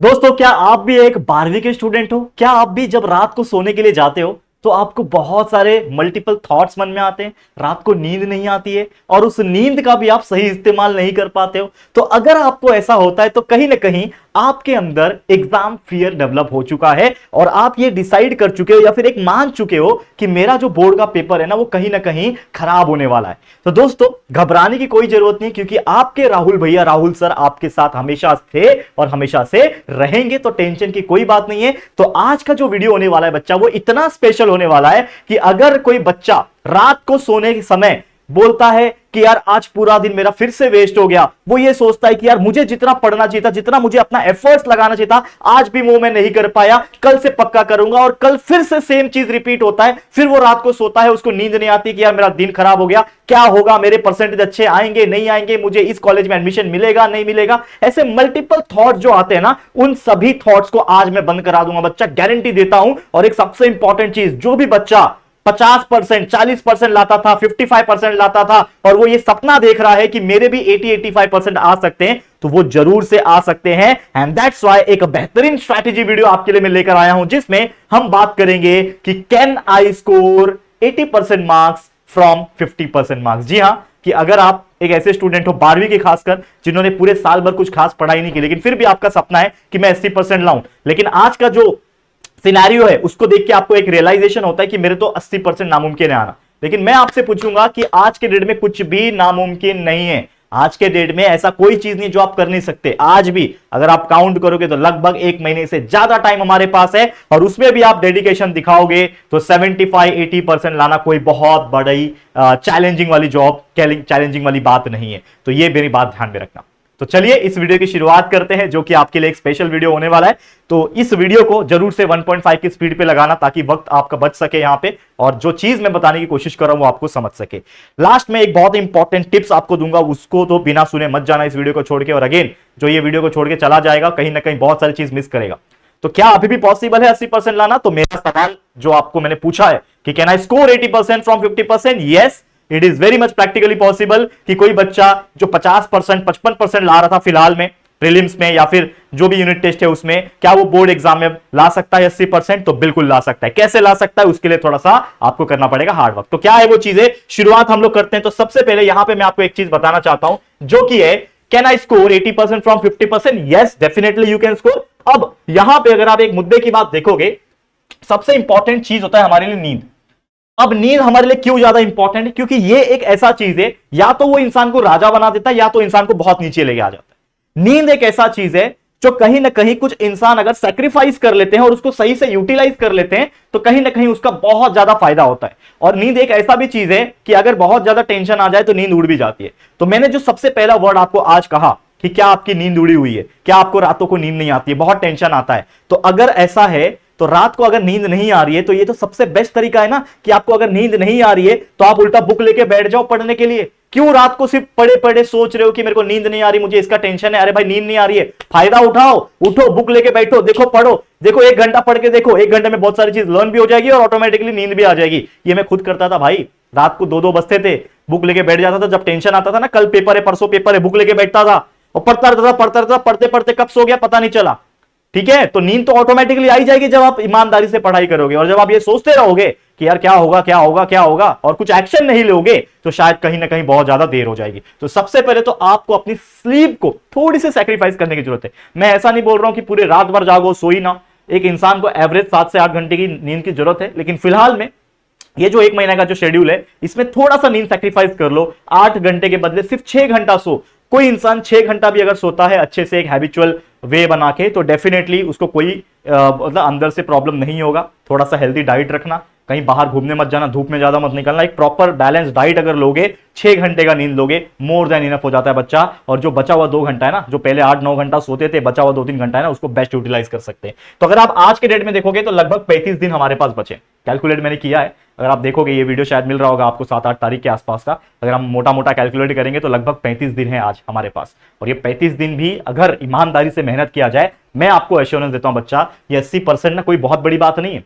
दोस्तों, क्या आप भी एक 12वीं के स्टूडेंट हो? क्या आप भी जब रात को सोने के लिए जाते हो तो आपको बहुत सारे मल्टीपल थॉट्स मन में आते हैं, रात को नींद नहीं आती है और उस नींद का भी आप सही इस्तेमाल नहीं कर पाते हो? तो अगर आपको ऐसा होता है तो कहीं ना कहीं आपके अंदर एग्जाम फियर डेवलप हो चुका है और आप ये डिसाइड कर चुके हो या फिर एक मान चुके हो कि मेरा जो बोर्ड का पेपर है ना वो कहीं ना कहीं खराब होने वाला है। तो दोस्तों, घबराने की कोई जरूरत नहीं, क्योंकि आपके राहुल भैया, राहुल सर आपके साथ हमेशा थे और हमेशा से रहेंगे, तो टेंशन की कोई बात नहीं है। तो आज का जो वीडियो होने वाला है बच्चा, वो इतना स्पेशल होने वाला है कि अगर कोई बच्चा रात को सोने के समय बोलता है कि यार आज पूरा दिन मेरा फिर से वेस्ट हो गया, वो ये सोचता है कि यार मुझे जितना पढ़ना चाहिए था, जितना मुझे अपना एफर्ट्स लगाना चाहिए था, आज भी वो मैं नहीं कर पाया, कल से पक्का करूंगा, और कल फिर से सेम चीज रिपीट होता है। फिर वो रात को सोता है, उसको नींद नहीं आती कि यार मेरा दिन खराब हो गया, क्या होगा, मेरे परसेंटेज अच्छे आएंगे नहीं आएंगे, मुझे इस कॉलेज में एडमिशन मिलेगा नहीं मिलेगा। ऐसे मल्टीपल थॉट जो आते हैं ना, उन सभी थॉट्स को आज मैं बंद करा दूंगा बच्चा, गारंटी देता हूं। और एक सबसे इंपॉर्टेंट चीज, जो भी बच्चा 50%, 40% लाता था, 55% लाता था, और वो ये सपना देख रहा है कि मेरे भी 80-85% आ सकते हैं, तो वो जरूर से आ सकते हैं। एंड दैट्स व्हाई एक बेहतरीन स्ट्रैटेजी वीडियो आपके लिए मैं लेकर आया हूं, जिसमें हम बात करेंगे कि can I score 80% marks from 50% marks. जी हां, कि अगर आप एक ऐसे स्टूडेंट हो 12वीं के खासकर, जिन्होंने पूरे साल भर कुछ खास पढ़ाई नहीं की, लेकिन फिर भी आपका सपना है कि मैं 80% लाऊं, लेकिन आज का जो सिनेरियो है उसको देख के आपको एक रियलाइजेशन होता है कि मेरे तो 80% नामुमकिन है आना। लेकिन मैं आपसे पूछूंगा कि आज के डेट में कुछ भी नामुमकिन नहीं है। आज के डेट में ऐसा कोई चीज नहीं जो आप कर नहीं सकते। आज भी अगर आप काउंट करोगे तो लगभग एक महीने से ज्यादा टाइम हमारे पास है, और उसमें भी आप डेडिकेशन दिखाओगे तो 75-80% लाना कोई बहुत बड़ी चैलेंजिंग वाली जॉब, चैलेंजिंग वाली बात नहीं है। तो ये मेरी बात ध्यान में रखना। तो चलिए इस वीडियो की शुरुआत करते हैं, जो कि आपके लिए एक स्पेशल वीडियो होने वाला है। तो इस वीडियो को जरूर से 1.5 की स्पीड पे लगाना, ताकि वक्त आपका बच सके यहां पे, और जो चीज मैं बताने की कोशिश कर रहा हूं वो आपको समझ सके। लास्ट में एक बहुत इंपॉर्टेंट टिप्स आपको दूंगा, उसको तो बिना सुने मत जाना इस वीडियो को छोड़ के। और अगेन, जो ये वीडियो को छोड़ के चला जाएगा कहीं ना कहीं बहुत सारी चीज मिस करेगा। तो क्या अभी भी पॉसिबल है 80% लाना? तो मेरा सवाल जो आपको मैंने पूछा है कि can I score 80% from 50%? Yes, it is very much practically possible. कि कोई बच्चा जो 50%, 55% ला रहा था फिलहाल में प्रीलिम्स में या फिर जो भी यूनिट टेस्ट है उसमें, क्या वो बोर्ड एग्जाम में ला सकता है 80%? तो बिल्कुल ला सकता है। कैसे ला सकता है? उसके लिए थोड़ा सा आपको करना पड़ेगा हार्ड वर्क। तो क्या है वो चीजें, शुरुआत हम लोग करते हैं। तो सबसे पहले यहां पे मैं आपको एक चीज बताना चाहता हूं, जो कि है can I score 80% from 50%? Yes, definitely you can score. अब यहां पे अगर आप एक मुद्दे की बात देखोगे, सबसे इंपॉर्टेंट चीज होता है हमारे लिए नींद। अब नींद हमारे लिए क्यों ज्यादा इंपॉर्टेंट है? क्योंकि ये एक ऐसा चीज है, या तो वो इंसान को राजा बना देता है या तो इंसान को बहुत नीचे लेके आ जाता है। नींद एक ऐसा चीज है जो कहीं ना कहीं कुछ इंसान अगर सैक्रिफाइस कर लेते हैं और उसको सही से यूटिलाइज कर लेते हैं तो कहीं ना कहीं उसका बहुत ज्यादा फायदा होता है। और नींद एक ऐसा भी चीज है कि अगर बहुत ज्यादा टेंशन आ जाए तो नींद उड़ भी जाती है। तो मैंने जो सबसे पहला वर्ड आपको आज कहा कि क्या आपकी नींद उड़ी हुई है, क्या आपको रातों को नींद नहीं आती है, बहुत टेंशन आता है, तो अगर ऐसा है तो रात को अगर नींद नहीं आ रही है तो ये तो सबसे बेस्ट तरीका है ना कि आपको अगर नींद नहीं आ रही है तो आप उल्टा बुक लेके बैठ जाओ पढ़ने के लिए। क्यों रात को सिर्फ पढ़े पढ़े सोच रहे हो कि मेरे को नींद नहीं आ रही, मुझे इसका टेंशन है? अरे भाई, नींद नहीं आ रही है, फायदा उठाओ, उठो, बुक लेके बैठो, देखो, पढ़ो, देखो, 1 घंटा पढ़ के देखो, 1 घंटे में बहुत सारी चीज लर्न भी हो जाएगी और ऑटोमेटिकली नींद भी आ जाएगी। ये मैं खुद करता था भाई, रात को 2-2 बजते थे, बुक लेके बैठ जाता था। जब टेंशन आता था ना, कल पेपर है, परसों पेपर है, बुक लेके बैठता था और पढ़ता रहता था, पढ़ता रहता था, पढ़ते पढ़ते कब सो गया पता नहीं चला। ठीक है, तो नींद तो ऑटोमेटिकली आई जाएगी जब आप ईमानदारी से पढ़ाई करोगे। और जब आप ये सोचते रहोगे कि यार क्या होगा क्या होगा क्या होगा, और कुछ एक्शन नहीं लोगे, तो शायद कहीं ना कहीं बहुत ज्यादा देर हो जाएगी। तो सबसे पहले तो आपको अपनी स्लीप को थोड़ी सी सैक्रिफाइस करने की जरूरत है। मैं ऐसा नहीं बोल रहा हूं कि पूरे रात भर जागो, सोई ना। एक इंसान को एवरेज 7 से 8 घंटे की नींद की जरूरत है, लेकिन फिलहाल में ये जो 1 महीने का जो शेड्यूल है, इसमें थोड़ा सा नींद सैक्रिफाइस कर लो। 8 घंटे के बदले सिर्फ 6 घंटा सो। कोई इंसान 6 घंटा भी अगर सोता है अच्छे से, एक हैबिचुअल वे बना के, तो डेफिनेटली उसको कोई मतलब अंदर से प्रॉब्लम नहीं होगा। थोड़ा सा हेल्दी डाइट रखना, कहीं बाहर घूमने मत जाना, धूप में ज्यादा मत निकलना, एक प्रॉपर बैलेंस डाइट अगर लोगे, 6 घंटे का नींद लोगे, मोर देन इनफ हो जाता है बच्चा। और जो बचा हुआ 2 घंटा है ना, जो पहले 8-9 घंटा सोते थे, बचा हुआ 2-3 घंटा है ना, उसको बेस्ट यूटिलाइज कर सकते हैं। तो अगर आप आज के डेट में देखोगे तो लगभग 35 दिन हमारे पास बचे। कैलकुलेट मैंने किया है, अगर आप देखोगे ये वीडियो शायद मिल रहा होगा आपको 7-8 तारीख के आसपास का। अगर हम मोटा मोटा कैलकुलेट करेंगे तो लगभग 35 दिन है आज हमारे पास। और ये 35 दिन भी अगर ईमानदारी से मेहनत किया जाए, मैं आपको एश्योरेंस देता हूं बच्चा, ये 80% ना कोई बहुत बड़ी बात नहीं है।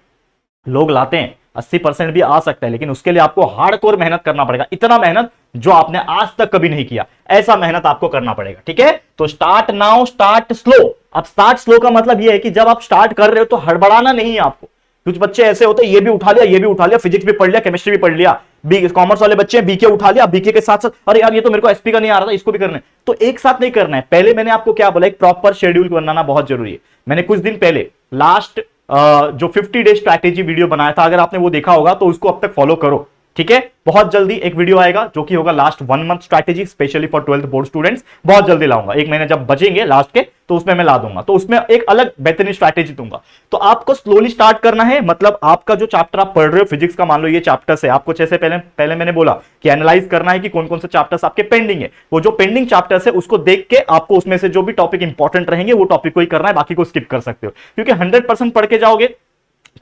लोग लाते हैं, 80% भी आ सकता है, लेकिन उसके लिए आपको हार्डकोर मेहनत करना पड़ेगा। इतना मेहनत जो आपने आज तक कभी नहीं किया, ऐसा मेहनत आपको करना पड़ेगा। ठीक है, तो स्टार्ट नाउ, स्टार्ट स्लो। अब स्टार्ट स्लो का मतलब ये है कि जब आप स्टार्ट कर रहे हो तो हड़बड़ाना नहीं है आपको। कुछ बच्चे ऐसे होते हैं, ये भी उठा लिया, ये भी उठा लिया, फिजिक्स भी पढ़ लिया, केमिस्ट्री भी पढ़ लिया, बी कॉमर्स वाले बच्चे बीके उठा लिया, बीके के साथ साथ अरे यार ये तो मेरे को एसपी का नहीं आ रहा था, इसको भी करना है। तो एक साथ नहीं करना है। पहले मैंने आपको क्या बोला, एक प्रॉपर शेड्यूल बनाना बहुत जरूरी है। मैंने कुछ दिन पहले लास्ट जो 50 डे स्ट्रैटेजी वीडियो बनाया था, अगर आपने वो देखा होगा तो उसको अब तक फॉलो करो, ठीक है। बहुत जल्दी एक वीडियो आएगा जो कि होगा last 1 month strategy specially for 12th board students, बहुत जल्दी लाऊंगा। एक महीने जब बचेंगे लास्ट के तो उसमें मैं ला दूंगा, तो उसमें एक अलग बेहतरीन स्ट्रैटेजी दूंगा। तो आपको स्लोली स्टार्ट करना है, मतलब आपका जो चैप्टर आप पढ़ रहे हो फिजिक्स का, मान लो ये चैप्टर्स है, आपको जैसे पहले मैंने बोला कि एनालाइज करना है कि कौन कौन से चैप्टर्स आपके पेंडिंग है। वो जो पेंडिंग चैप्टर्स है उसको देख के आपको उसमें से जो भी टॉपिक इंपॉर्टेंट रहेंगे वो टॉपिक को ही करना है, बाकी को स्किप कर सकते हो, क्योंकि 100% पढ़ के जाओगे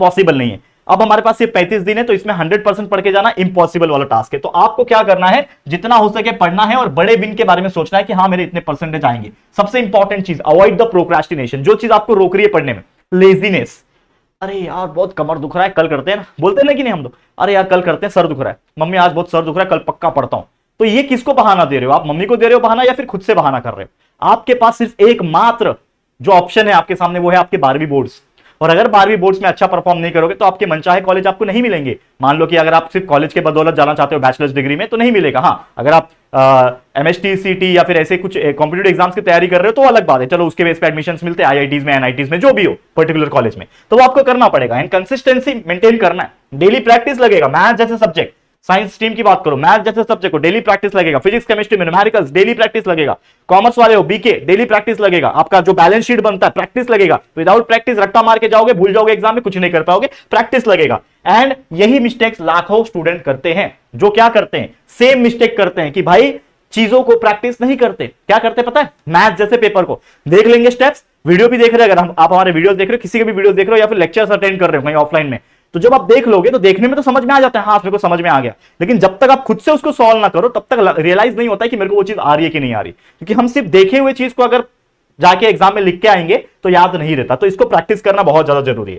पॉसिबल नहीं है। अब हमारे पास ये 35 दिन है तो इसमें 100% पढ़ के जाना इंपॉसिबल वाला टास्क है। तो आपको क्या करना है, जितना हो सके पढ़ना है और बड़े विन के बारे में सोचना है कि हाँ मेरे इतने परसेंटेज आएंगे। सबसे इंपॉर्टेंट चीज, अवॉइड द प्रोक्रेस्टिनेशन, जो चीज आपको रोक रही है पढ़ने में, लेजीनेस। अरे यार बहुत कमर दुख रहा है, कल करते हैं ना, बोलते हैं ना कि नहीं हम लोग, अरे यार कल करते हैं, सर दुख रहा है, मम्मी आज बहुत सर दुख रहा है, कल पक्का पढ़ता हूं। तो ये किसको बहाना दे रहे हो आप, मम्मी को दे रहे हो बहाना या फिर खुद से बहाना कर रहे हो। आपके पास सिर्फ एक मात्र जो ऑप्शन है आपके सामने, वो है आपके 12वीं बोर्ड्स। और अगर 12वीं बोर्ड्स में अच्छा परफॉर्म नहीं करोगे तो आपके मनचाहे कॉलेज आपको नहीं मिलेंगे। मान लो कि अगर आप सिर्फ कॉलेज के बदौलत जाना चाहते हो बैचलर्स डिग्री में तो नहीं मिलेगा। हाँ, अगर आप एमएसटी सीटी या फिर ऐसे कुछ कॉम्पिटिटिव एग्जाम्स की तैयारी कर रहे हो तो अलग बात है, चलो उसके बेस पे एडमिशंस मिलते हैं आईआईटीज में, एनआईटीज में, जो भी हो पर्टिकुलर कॉलेज में, तो वो आपको करना पड़ेगा। एंड कंसिस्टेंसी मेंटेन करना है, डेली प्रैक्टिस लगेगा। मैथ जैसे सब्जेक्ट, साइंस स्ट्रीम की बात करो, मैथ जैसे सब्जेक्ट को डेली प्रैक्टिस लगेगा, फिजिक्स केमिस्ट्री में न्यूमेरिकल्स डेली प्रैक्टिस लगेगा, कॉमर्स वाले हो बीके डेली प्रैक्टिस लगेगा, आपका जो बैलेंस शीट बनता है प्रैक्टिस लगेगा। विदाउट प्रैक्टिस रट्टा मार के जाओगे, भूल जाओगे, एग्जाम में कुछ नहीं कर पाओगे, प्रैक्टिस लगेगा। एंड यही मिस्टेक्स लाखों स्टूडेंट करते हैं, जो क्या करते हैं, सेम मिस्टेक करते हैं कि भाई चीजों को प्रैक्टिस नहीं करते। क्या करते पता है, मैथ जैसे पेपर को देख लेंगे स्टेप्स, वीडियो भी देख रहे हैं, अगर आप हमारे वीडियोस देख रहे हो, किसी के भी वीडियोस देख रहे हो या फिर लेक्चर्स अटेंड कर रहे हो कहीं ऑफलाइन में, तो जब आप देख लोगे तो देखने में तो समझ में आ जाता है, हाँ मेरे को समझ में आ गया, लेकिन जब तक आप खुद से उसको सॉल्व ना करो तब तक रियलाइज नहीं होता है कि मेरे को वो चीज आ रही है कि नहीं आ रही, क्योंकि हम सिर्फ देखे हुए चीज को अगर जाके एग्जाम में लिख के आएंगे तो याद नहीं रहता। तो इसको प्रैक्टिस करना बहुत ज्यादा जरूरी है,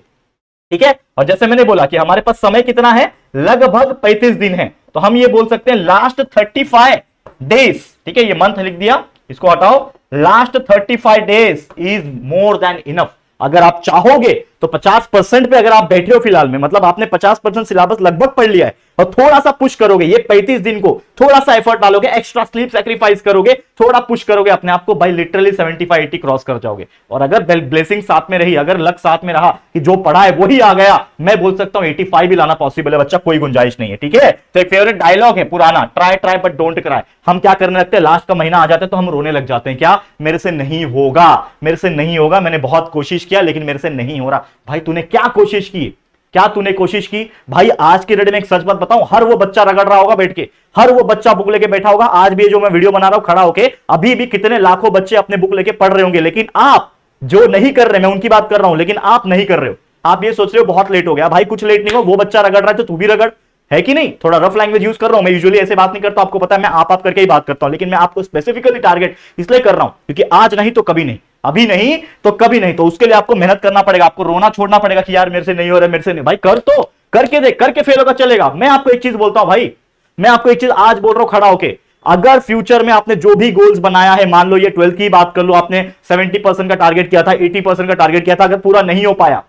ठीक है। और जैसे मैंने बोला कि हमारे पास समय कितना है, लगभग 35 दिन है, तो हम ये बोल सकते हैं लास्ट 35 डेज, ठीक है। ये मंथ लिख दिया, इसको हटाओ, last 35 days is more than enough. अगर आप चाहोगे तो 50% पे अगर आप बैठे हो फिलहाल में, मतलब आपने 50% सिलेबस लगभग पढ़ लिया है, और थोड़ा सा पुश करोगे, ये 35 दिन को थोड़ा सा एफर्ट डालोगे, एक्स्ट्रा स्लीप सैक्रिफाइस करोगे, थोड़ा पुश करोगे अपने आप को, भाई लिटरली 75-80 क्रॉस कर जाओगे। और अगर ब्लेसिंग साथ में रही, अगर लक साथ में रहा कि जो पढ़ा है वही आ गया, मैं बोल सकता हूं 85 भी लाना पॉसिबल है बच्चा, कोई गुंजाइश नहीं है, ठीक है। तो एक फेवरेट डायलॉग है पुराना, try try but don't cry. हम क्या करने लगते हैं, लास्ट का महीना आ जाता है तो हम रोने लग जाते हैं, क्या मेरे से नहीं होगा, मेरे से नहीं होगा, मैंने बहुत कोशिश किया लेकिन मेरे से नहीं हो रहा। भाई तूने क्या कोशिश की, क्या तूने कोशिश की भाई। आज के डेट में एक सच बात बताऊं, हर वो बच्चा रगड़ रहा होगा बैठ के, हर वो बच्चा बुक लेके बैठा होगा। आज भी जो मैं वीडियो बना रहा हूं खड़ा होके, अभी भी कितने लाखों बच्चे अपने बुक लेके पढ़ रहे होंगे, लेकिन आप जो नहीं कर रहे, मैं उनकी बात कर रहा हूं, लेकिन आप नहीं कर रहे हो। आप ये सोच रहे हो बहुत लेट हो गया, भाई कुछ लेट नहीं हो, वो बच्चा रगड़ रहा है तो तू भी रगड़, है कि नहीं। थोड़ा रफ लैंग्वेज यूज कर रहा हूं, मैं यूजुअली ऐसे बात नहीं करता, आपको पता है मैं आप करके ही बात करता हूं, लेकिन मैं आपको स्पेसिफिकली टारगेट इसलिए कर रहा हूं क्योंकि आज नहीं तो कभी नहीं, अभी नहीं तो कभी नहीं, तो उसके लिए आपको मेहनत करना पड़ेगा, आपको रोना छोड़ना पड़ेगा कि यार मेरे से नहीं हो रहा, मेरे से नहीं। भाई कर तो, करके देख, करके फेल होगा चलेगा। मैं आपको एक चीज बोलता हूं भाई, मैं आपको एक चीज आज बोल रहा हूं खड़ा होके, अगर फ्यूचर में आपने जो भी गोल्स बनाया है, मान लो ये 12th की बात कर लो, आपने 70% का टारगेट किया था, 80% का टारगेट किया था, अगर पूरा नहीं हो पाया,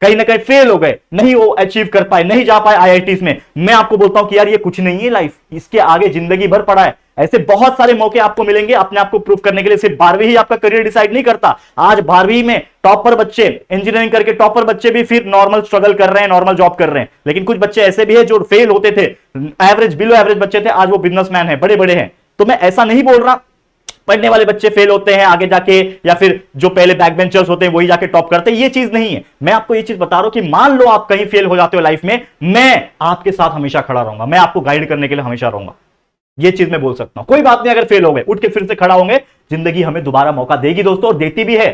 कहीं ना कहीं फेल हो गए, नहीं वो अचीव कर पाए, नहीं जा पाए आईआईटीज में, मैं आपको बोलता हूं कि यार ये कुछ नहीं है लाइफ, इसके आगे जिंदगी भर पड़ा है। ऐसे बहुत सारे मौके आपको मिलेंगे अपने आप को प्रूव करने के लिए। सिर्फ 12वीं ही आपका करियर डिसाइड नहीं करता। आज 12वीं में टॉपर बच्चे, इंजीनियरिंग करके टॉपर बच्चे भी फिर नॉर्मल स्ट्रगल कर रहे हैं, नॉर्मल जॉब कर रहे हैं, लेकिन कुछ बच्चे ऐसे भी है जो फेल होते थे, एवरेज बिलो एवरेज बच्चे थे, आज वो बिजनेसमैन है, बड़े बड़े हैं। तो मैं ऐसा नहीं बोल रहा पढ़ने वाले बच्चे फेल होते हैं आगे जाके, या फिर जो पहले बैक बेंचर्स होते हैं वही जाके टॉप करते हैं, ये चीज नहीं है। मैं आपको ये चीज बता रहा हूं कि मान लो आप कहीं फेल हो जाते हो लाइफ में, मैं आपके साथ हमेशा खड़ा रहूंगा, मैं आपको गाइड करने के लिए हमेशा रहूंगा। ये चीज मैं बोल सकता हूं, कोई बात नहीं, अगर फेल हो गए उठ के फिर से खड़ा होंगे, जिंदगी हमें दोबारा मौका देगी दोस्तों, और देती भी है।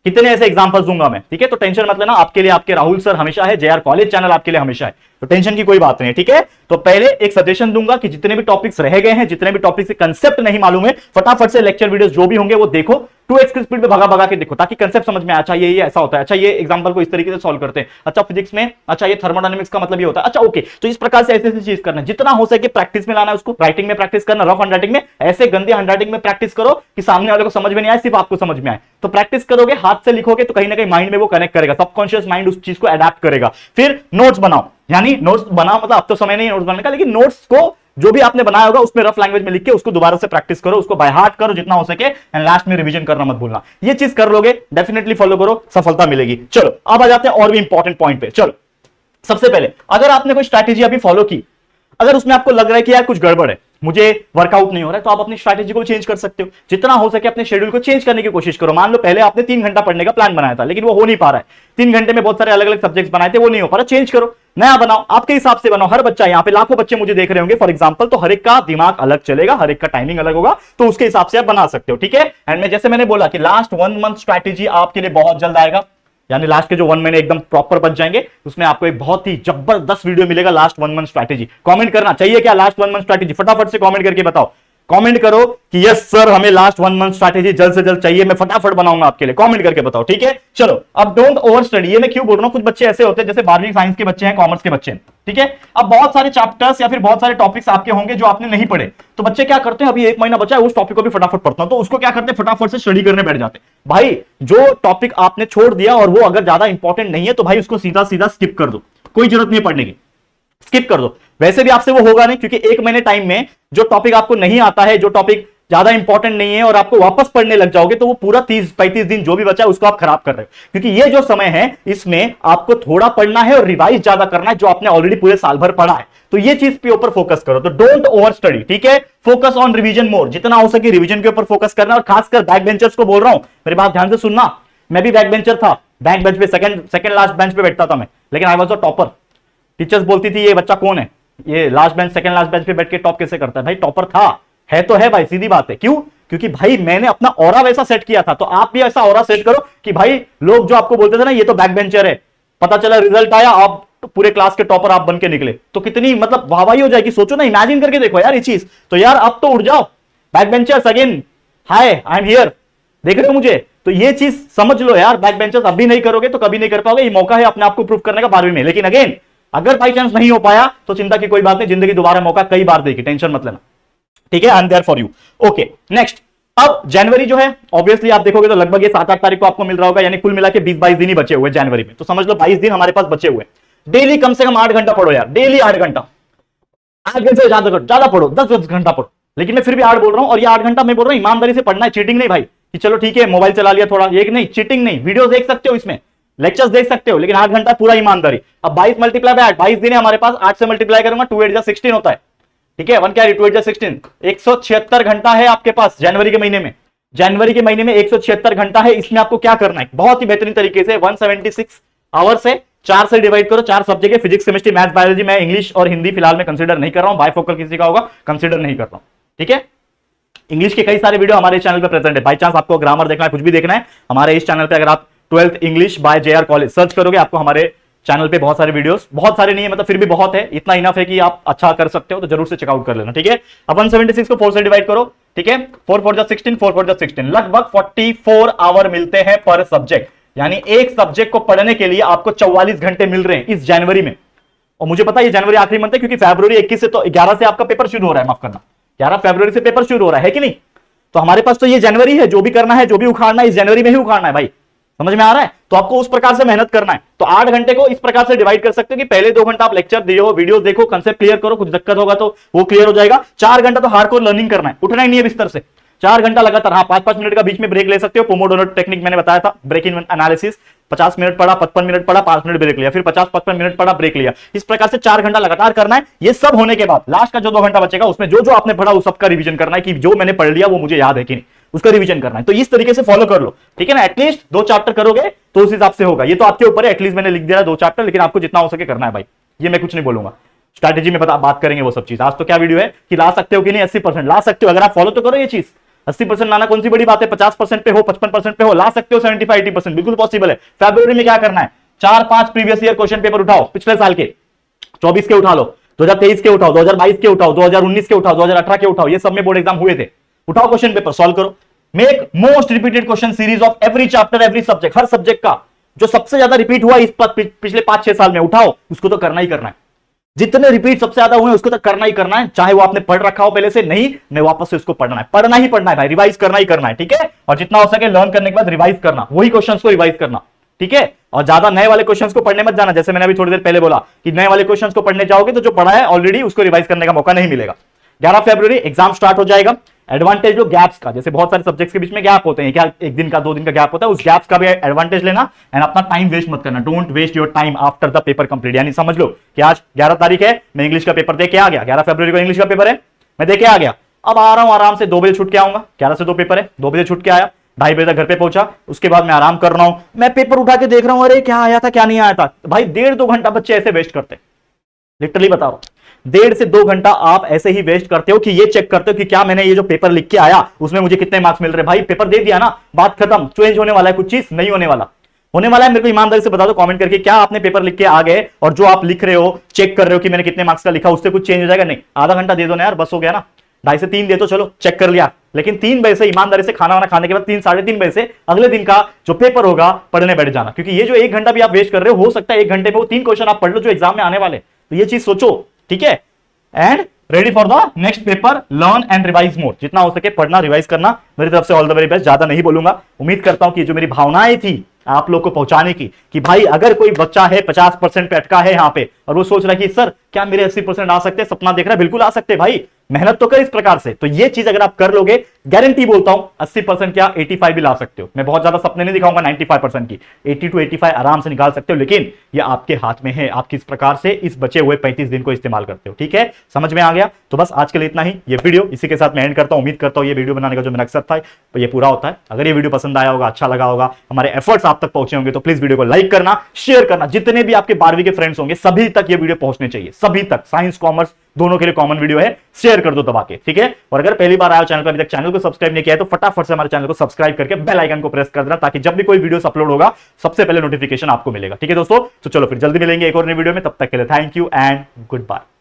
कितने ऐसे एग्जांपल्स दूंगा मैं, ठीक है। तो टेंशन मत लेना, आपके लिए आपके राहुल सर हमेशा है, जेआर कॉलेज चैनल आपके लिए हमेशा है। तो टेंशन की कोई बात नहीं है, ठीक है। तो पहले एक सजेशन दूंगा कि जितने भी टॉपिक्स रह गए हैं, जितने भी टॉपिक्स के कंसेप्ट नहीं मालूम है, फटाफट से लेक्चर वीडियोस जो भी होंगे वो देखो, 2x की स्पीड पे भगा भगा के देखो, ताकि कंसेप्ट समझ में आए। अच्छा ये ऐसा होता है, अच्छा ये एग्जांपल को इस तरीके से सॉल्व करते हैं, अच्छा फिजिक्स में अच्छा ये थर्मोडायनेमिक्स का मतलब ये होता है, अच्छा ओके। तो इस प्रकार से ऐसे ऐसी चीज करना है, जितना हो सके प्रैक्टिस में लाना है उसको। राइटिंग में प्रैक्टिस करना, रफ हैंडराइटिंग में, ऐसे गंदे हैंडराइटिंग में प्रैक्टिस करो कि सामने वाले को समझ में नहीं आए, सिर्फ आपको समझ में आए। तो प्रैक्टिस करोगे, हाथ से लिखोगे, तो कहीं ना कहीं माइंड में वो कनेक्ट करेगा, सबकॉन्शियस माइंड उस चीज को अडैप्ट करेगा। फिर नोट्स बनाओ, यानी नोट्स बनाओ मतलब अब तो समय नहीं नोट्स बनाने का, लेकिन नोट्स को जो भी आपने बनाया होगा उसमें रफ लैंग्वेज में लिख के उसको दोबारा से प्रैक्टिस करो, उसको बाय हार्ट करो जितना हो सके, एंड लास्ट में रिवीजन करना मत भूलना। ये चीज कर लोगे, डेफिनेटली फॉलो करो, सफलता मिलेगी। चलो अब आ जाते हैं और भी इंपॉर्टेंट पॉइंट पे। चलो सबसे पहले, अगर आपने कोई स्ट्रैटेजी अभी फॉलो की, अगर उसमें आपको लग रहा है कि यार कुछ गड़बड़ है, मुझे वर्कआउट नहीं हो रहा है, तो आप अपनी स्ट्रैटेजी को चेंज कर सकते हो। जितना हो सके अपने शेड्यूल को चेंज करने की कोशिश करो। मान लो पहले आपने 3 घंटा पढ़ने का प्लान बनाया था, लेकिन वो हो नहीं पा रहा है। 3 घंटे में बहुत सारे अलग अलग सब्जेक्ट्स बनाए थे, वो नहीं हो पा रहा, चेंज करो, नया बनाओ, आपके हिसाब से बनाओ। हर बच्चा, यहाँ पे लाखों बच्चे मुझे देख रहे होंगे फॉर एग्जांपल, तो हर एक का दिमाग अलग चलेगा, हर एक का टाइमिंग अलग होगा, तो उसके हिसाब से आप बना सकते हो, ठीक है। एंड मैं जैसे मैंने बोला कि लास्ट 1 मंथ स्ट्रैटेजी आपके लिए बहुत जल्द आएगा, यानी लास्ट के जो 1 महीने एकदम प्रॉपर बच जाएंगे, उसमें आपको एक बहुत ही जबरदस्त वीडियो मिलेगा, लास्ट 1 मंथ स्ट्रैटेजी। कमेंट करना चाहिए क्या लास्ट 1 मंथ स्ट्रैटेजी, फटाफट से कमेंट करके बताओ। कमेंट करो कि यस सर हमें लास्ट 1 मंथ स्ट्रैटेजी जल्द से जल्द चाहिए, मैं फटाफट बनाऊंगा आपके लिए, कमेंट करके बताओ, ठीक है। चलो अब डोंट ओवर स्टडी, ये मैं क्यों बोल रहा हूं, कुछ बच्चे ऐसे होते हैं जैसे 12वीं साइंस के बच्चे हैं, कॉमर्स के बच्चे हैं, ठीक है। अब बहुत सारे चैप्टर्स या फिर बहुत सारे टॉपिक्स आपके होंगे जो आपने नहीं पढ़े, तो बच्चे क्या करते हैं, अभी 1 महीना बचा है, उस टॉपिक को भी फटाफट पढ़ता हूं, तो उसको क्या करते हैं, फटाफट से स्टडी करने बैठ जाते हैं। भाई जो टॉपिक आपने छोड़ दिया और वो अगर ज्यादा इंपॉर्टेंट नहीं है, तो भाई उसको सीधा सीधा स्किप कर दो, कोई जरूरत नहीं पढ़ने की, स्किप कर दो। वैसे भी आपसे वो होगा नहीं, क्योंकि 1 महीने टाइम में जो टॉपिक आपको नहीं आता है, जो टॉपिक ज्यादा इंपॉर्टेंट नहीं है, और आपको वापस पढ़ने लग जाओगे, तो वो पूरा 30-35 दिन जो भी बचा है उसको आप खराब कर रहे हो। क्योंकि ये जो समय है, इसमें आपको थोड़ा पढ़ना है और रिवाइज ज्यादा करना है, जो आपने ऑलरेडी पूरे साल भर पढ़ा है। तो ये चीज के ऊपर फोकस करो, तो डोंट ओवर स्टडी, ठीक है। फोकस ऑन रिवीजन मोर, जितना हो सके रिवीजन के ऊपर फोकस करना। और खासकर बैक बेंचर्स को बोल रहा हूं, मेरी बात ध्यान से सुनना, मैं भी बैक बेंचर था, बैक बेंच पे सेकंड लास्ट बेंच पे बैठता था मैं, लेकिन I was a topper. Teachers बोलती थी ये बच्चा कौन है, ये last bench second last bench पे बैठ के टॉप कैसे करता है। भाई टॉपर था, है तो है भाई, सीधी बात है। क्यों? क्योंकि भाई मैंने अपना ऑरा वैसा सेट किया था। तो आप भी ऐसा ऑरा सेट करो कि भाई लोग जो आपको बोलते थे ना ये तो बैक बेंचर है, पता चला रिजल्ट आया आप तो पूरे क्लास के टॉपर आप बन के निकले, तो कितनी मतलब वाहवाही हो जाएगी। सोचो ना, इमेजिन करके देखो यार ये चीज, तो यार अब तो उठ जाओ, back benchers again, hi I am here, देख रहे हो मुझे। तो ये चीज समझ लो यार, बैक बेंचर्स अभी नहीं करोगे तो कभी नहीं कर पाओगे। ये मौका है अपने आप को प्रूव करने का 12वीं में। लेकिन अगेन अगर बाई चांस नहीं हो पाया तो चिंता की कोई बात नहीं, जिंदगी दोबारा मौका कई बार देगी, टेंशन मत लेना, ठीक है। I am there for you. Okay next, अब जनवरी जो है ऑब्वियसली आप देखोगे तो लगभग ये 7-8 तारीख को आपको मिल रहा होगा, यानी कुल मिला के 20-22 दिन ही बचे हुए जनवरी में। तो समझ लो 22 दिन हमारे पास बचे हुए। डेली कम से कम 8 घंटा पढ़ो यार, डेली 8 घंटा, 8 घंटे से ज्यादा पढ़ो, 10 घंटा पढ़ो। लेकिन मैं फिर भी 8 बोल रहा हूं, और ये 8 घंटा मैं बोल रहा हूं ईमानदारी से पढ़ना है, चीटिंग नहीं भाई कि चलो ठीक है मोबाइल चला लिया थोड़ा, एक नहीं, चीटिंग नहीं। वीडियोस देख सकते हो, इसमें लेक्चर्स देख सकते हो, लेकिन 8 घंटा पूरा ईमानदारी। अब 22 मल्टीप्लाई बाय 8, 22 दिन है हमारे पास, 8 से मल्टीप्लाई करूंगा 2 8 16 होता है, ठीक है। 1 कैरी 2 8 16, 176 घंटा है आपके पास जनवरी के महीने में। जनवरी के महीने में 176 घंटा है। इसमें आपको क्या करना है, बहुत ही बेहतरीन तरीके से 176 आवर्स है, 4 से डिवाइड करो। 4 सब्जेक्ट है, फिजिक्स केमिस्ट्री मैथ्स बायोलॉजी। मैं इंग्लिश और हिंदी फिलहाल में कंसीडर नहीं कर रहा हूं, बायफोकल किसी का होगा कंसीडर नहीं कर रहा हूं, ठीक है। इंग्लिश के कई सारे वीडियो हमारे चैनल पे प्रेजेंट है, बाई चांस आपको ग्रामर देखना है, कुछ भी देखना है, हमारे इस चैनल पे अगर आप 12th English by JR college search करोगे, आपको हमारे चैनल पे बहुत सारे वीडियोस, बहुत सारे नहीं है मतलब फिर भी बहुत है, इतना इनफ है कि आप अच्छा कर सकते हो, तो जरूर से चेकआउट कर लेना, ठीक है। अब 176 को 4 से डिवाइड करो, ठीक है। 4 4 16, 4 4 16, लगभग 44 आवर मिलते हैं पर सब्जेक्ट, यानी एक सब्जेक्ट को पढ़ने के लिए आपको 44 घंटे मिल रहे हैं इस जनवरी में। और मुझे पता है ये जनवरी आखिरी मंथ है, क्योंकि फरवरी 21 से तो 11 से आपका पेपर शुरू हो रहा है, माफ करना 11 फरवरी से पेपर शुरू हो रहा है कि नहीं। तो हमारे पास तो ये जनवरी है, जो भी करना है, जो भी उखाड़ना है, इस जनवरी में ही उखाड़ना है भाई, समझ में आ रहा है। तो आपको उस प्रकार से मेहनत करना है। तो 8 घंटे को इस प्रकार से डिवाइड कर सकते हो कि पहले 2 घंटा आप लेक्चर दियो, वीडियो देखो, कंसेप्ट क्लियर करो, कुछ दिक्कत होगा तो वो क्लियर हो जाएगा। 4 घंटा तो हार्डकोर लर्निंग करना है, उठना ही नहीं है बिस्तर से, 4 घंटा लगातार। हाँ 5-5 मिनट का बीच में ब्रेक ले सकते हो, पोमोडोरो टेक्निक मैंने बताया था, ब्रेक इन एनालिसिस, 50 मिनट पढ़ा, 55 मिनट पढ़ा, 5 मिनट ब्रेक लिया, फिर 50-55 मिनट पढ़ा, ब्रेक लिया। इस प्रकार से 4 घंटा लगातार करना है। ये सब होने के बाद लास्ट का जो 2 घंटा बचेगा उसमें जो जो आपने पढ़ा उस सबका रिवीजन करना है, कि जो मैंने पढ़ लिया वो मुझे याद है कि नहीं, उसका रिवीजन करना है। तो इस तरीके से फॉलो कर लो, ठीक है ना। एटलीस्ट 2 चैप्टर करोगे तो उस हिसाब से होगा, ये तो आपके ऊपर है। एटलीस्ट मैंने लिख दिया 2 चैप्टर, लेकिन आपको जितना हो सके करना है भाई, ये मैं कुछ नहीं बोलूंगा, स्ट्रैटेजी में बात करेंगे वो सब चीज। आज तो क्या वीडियो है कि ला सकते हो कि नहीं, 80% ला सकते हो, अगर आप फॉलो तो करो ये चीज। 80% लाना कौन सी बड़ी बात है, 50% पे हो, 55% पे हो, ला सकते हो। 75-80% बिल्कुल पॉसिबल है। फरवरी में क्या करना है, 4-5 प्रीवियस ईयर क्वेश्चन पेपर उठाओ पिछले साल के, 24 के उठा लो, 2023 के उठाओ, 2022 के उठाओ, 2019 के उठाओ, 2018 के उठाओ, ये सब में बोर्ड एग्जाम हुए थे। उठाओ क्वेश्चन पेपर, सॉल्व करो। Make most repeated question series of every chapter, every subject, her subject का जो सबसे ज्यादा रिपीट हुआ इस पिछले 5-6 साल में, उठाओ, उसको तो करना ही करना है। जितने रिपीट सबसे ज्यादा हुए उसको तो करना ही करना है, चाहे वो आपने पढ़ रखा हो पहले से, नहीं मैं वापस से उसको पढ़ना है, पढ़ना ही पढ़ना है भाई, रिवाइज करना ही करना है, ठीक है। और जितना हो सके लर्न करने के बाद रिवाइज करना, वही क्वेश्चंस को रिवाइज करना, ठीक है। और ज्यादा नए वाले क्वेश्चंस को पढ़ने मत जाना, जैसे मैंने अभी थोड़ी देर पहले बोला कि नए वाले क्वेश्चंस को पढ़ने जाओगे तो जो पढ़ा है ऑलरेडी उसको रिवाइज करने का मौका नहीं मिलेगा। 11 फरवरी एग्जाम स्टार्ट हो जाएगा। एडवांटेज लो गैप्स का, जैसे बहुत सारे सब्जेक्ट्स के बीच में गैप होते हैं, क्या 1 दिन का 2 दिन का गैप होता है, उस गैप्स का भी एडवांटेज लेना एंड अपना टाइम वेस्ट मत करना। Don't waste your time after the paper complete. यानी समझ लो कि आज 11 तारीख है, मैं इंग्लिश का पेपर दे के आ गया, 11 फरवरी को इंग्लिश का पेपर है, मैं दे के आ गया, अब आ रहा हूं आराम से 2 बजे छुट के आऊंगा, 11 से 2 पेपर है, 2 बजे छुट के आया, 2:30 बजे तक घर पे पहुंचा, उसके बाद मैं आराम कर रहा हूं, मैं पेपर उठा के देख रहा हूं, अरे क्या आया था क्या नहीं आया था। भाई 1.5-2 घंटा बच्चे ऐसे वेस्ट करते, लिटरली बता रहा हूं, 1.5 से 2 घंटा आप ऐसे ही वेस्ट करते हो कि ये चेक करते हो कि क्या मैंने ये जो पेपर लिख के आया उसमें मुझे कितने मार्क्स मिल रहे। भाई पेपर दे दिया ना, बात खत्म, चेंज होने वाला है कुछ चीज नहीं होने वाला, होने वाला है। मेरे को ईमानदारी से बता दो कमेंट करके, क्या आपने पेपर लिख के आ गए और जो आप लिख रहे हो चेक कर रहे हो कि मैंने कितने मार्क्स का लिखा, उससे कुछ चेंज हो जाएगा? नहीं। आधा घंटा दे दो ना यार, बस हो गया ना, 2:30 से 3 दे तो चलो चेक कर लिया, लेकिन 3 बजे से ईमानदारी से खाना वाना खाने के बाद 3-3:30 बजे से अगले दिन का जो पेपर होगा पढ़ने बैठ जाना, क्योंकि ये जो 1 घंटा भी आप वेस्ट कर रहे हो सकता है 1 घंटे में वो 3 क्वेश्चन आप पढ़ लो जो एग्जाम में आने वाले। तो ये चीज सोचो, ठीक है। And ready for the next paper, learn and revise more, जितना हो सके पढ़ना रिवाइज करना। मेरी तरफ से ऑल द वेरी बेस्ट, ज्यादा नहीं बोलूंगा। उम्मीद करता हूं कि जो मेरी भावनाएं थी आप लोग को पहुंचाने की, कि भाई अगर कोई बच्चा है 50% पे अटका है यहाँ पे और वो सोच रहा है कि सर क्या मेरे 80% आ सकते हैं, सपना देख रहा है, बिल्कुल आ सकते हैं भाई, मेहनत तो कर इस प्रकार से। तो ये चीज अगर आप कर लोगे, गारंटी बोलता हूं 80% क्या 85 भी ला सकते हो। मैं बहुत ज्यादा सपने नहीं दिखाऊंगा 95% की, 80 to 85 आराम से निकाल सकते हो, लेकिन ये आपके हाथ में है, आप किस प्रकार से इस बचे हुए 35 दिन को इस्तेमाल करते हो, ठीक है। समझ में आ गया? तो बस आज के लिए इतना ही, ये वीडियो इसी के साथ मैं एंड करता हूं। उम्मीद करता हूं ये वीडियो बनाने का जो मेरा मकसद था तो ये पूरा होता है। अगर ये वीडियो पसंद आया होगा, अच्छा लगा होगा, हमारे एफर्ट्स आप तक पहुंचे होंगे, तो प्लीज वीडियो को लाइक करना, शेयर करना, जितने भी आपके 12वीं के फ्रेंड्स होंगे सभी तक ये वीडियो पहुंचने चाहिए, सभी तक। साइंस कॉमर्स दोनों के लिए कॉमन वीडियो है, शेयर कर दो दबा के, ठीक है। और अगर पहली बार आया चैनल पर, अभी तक चैनल को सब्सक्राइब नहीं किया है तो फटाफट से हमारे चैनल को सब्सक्राइब करके बेल आइकन को प्रेस कर देना, ताकि जब भी कोई वीडियो अपलोड होगा सबसे पहले नोटिफिकेशन आपको मिलेगा, ठीक है दोस्तों। तो चलो फिर जल्दी मिलेंगे एक और नई वीडियो में, तब तक के लिए thank you and good bye.